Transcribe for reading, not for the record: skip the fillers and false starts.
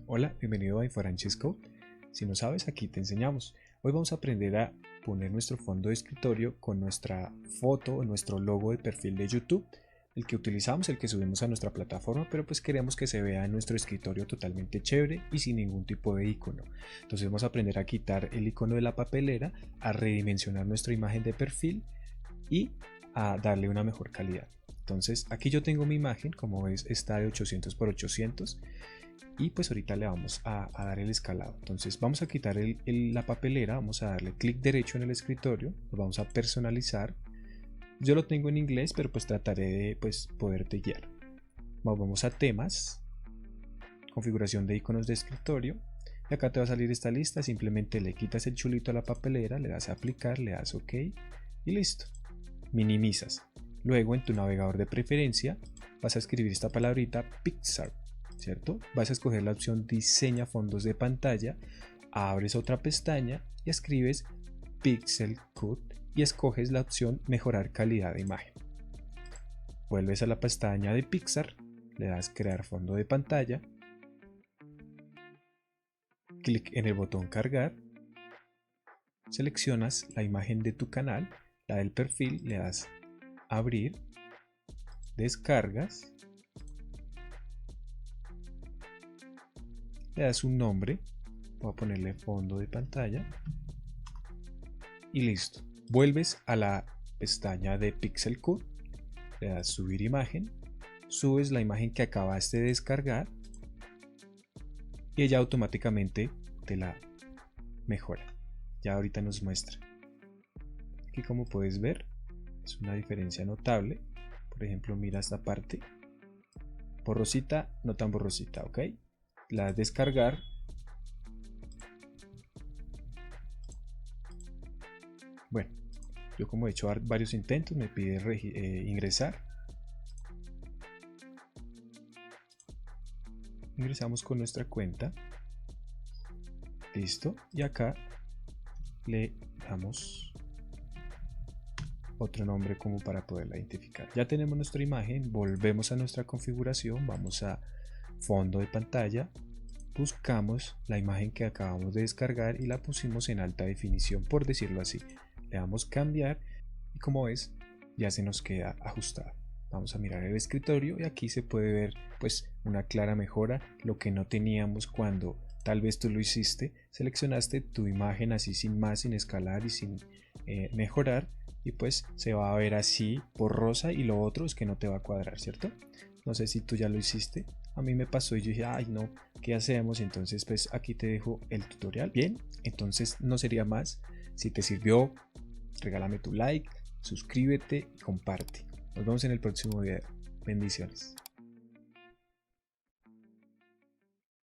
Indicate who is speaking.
Speaker 1: Hola, bienvenido a Inforanchis Code. Si no sabes, aquí te enseñamos. Hoy vamos a aprender a poner nuestro fondo de escritorio con nuestra foto o nuestro logo de perfil de YouTube, el que utilizamos, el que subimos a nuestra plataforma, pero pues queremos que se vea en nuestro escritorio totalmente chévere y sin ningún tipo de icono. Entonces vamos a aprender a quitar el icono de la papelera, a redimensionar nuestra imagen de perfil y a darle una mejor calidad. Entonces aquí yo tengo mi imagen, como ves está de 800 por 800 y pues ahorita le vamos a dar el escalado. Entonces vamos a quitar la papelera, vamos a darle clic derecho en el escritorio, lo vamos a personalizar. Yo lo tengo en inglés, pero pues trataré de poderte guiar. Vamos a temas, configuración de iconos de escritorio, y acá te va a salir esta lista. Simplemente le quitas el chulito a la papelera, le das a aplicar, le das OK y listo. Minimizas. Luego en tu navegador de preferencia vas a escribir esta palabrita Pixar, ¿cierto? Vas a escoger la opción diseña fondos de pantalla, abres otra pestaña y escribes Pixel Cut y escoges la opción mejorar calidad de imagen. Vuelves a la pestaña de Pixar, le das crear fondo de pantalla, clic en el botón cargar, seleccionas la imagen de tu canal, la del perfil, le das abrir, descargas, le das un nombre, voy a ponerle fondo de pantalla y listo. Vuelves a la pestaña de Pixel Cut, le das subir imagen, subes la imagen que acabaste de descargar y ella automáticamente te la mejora. Ya ahorita nos muestra. Aquí, como puedes ver, es una diferencia notable. Por ejemplo, mira esta parte, borrosita, no tan borrosita, ok. La das descargar, bueno, yo como he hecho varios intentos me pide ingresar. Ingresamos con nuestra cuenta, listo, y acá le damos otro nombre como para poderla identificar. Ya tenemos nuestra imagen, volvemos a nuestra configuración, vamos a fondo de pantalla, buscamos la imagen que acabamos de descargar y la pusimos en alta definición, por decirlo así. Le damos cambiar y como ves ya se nos queda ajustada. Vamos a mirar el escritorio y aquí se puede ver pues una clara mejora, lo que no teníamos cuando tal vez tú lo hiciste, seleccionaste tu imagen así sin más, sin escalar y sin mejorar, y pues se va a ver así borrosa y lo otro es que no te va a cuadrar, ¿cierto? No sé si tú ya lo hiciste, a mí me pasó y yo dije, ay no, ¿qué hacemos? Entonces pues aquí te dejo el tutorial. Bien, entonces no sería más. Si te sirvió, regálame tu like, suscríbete y comparte. Nos vemos en el próximo video. Bendiciones.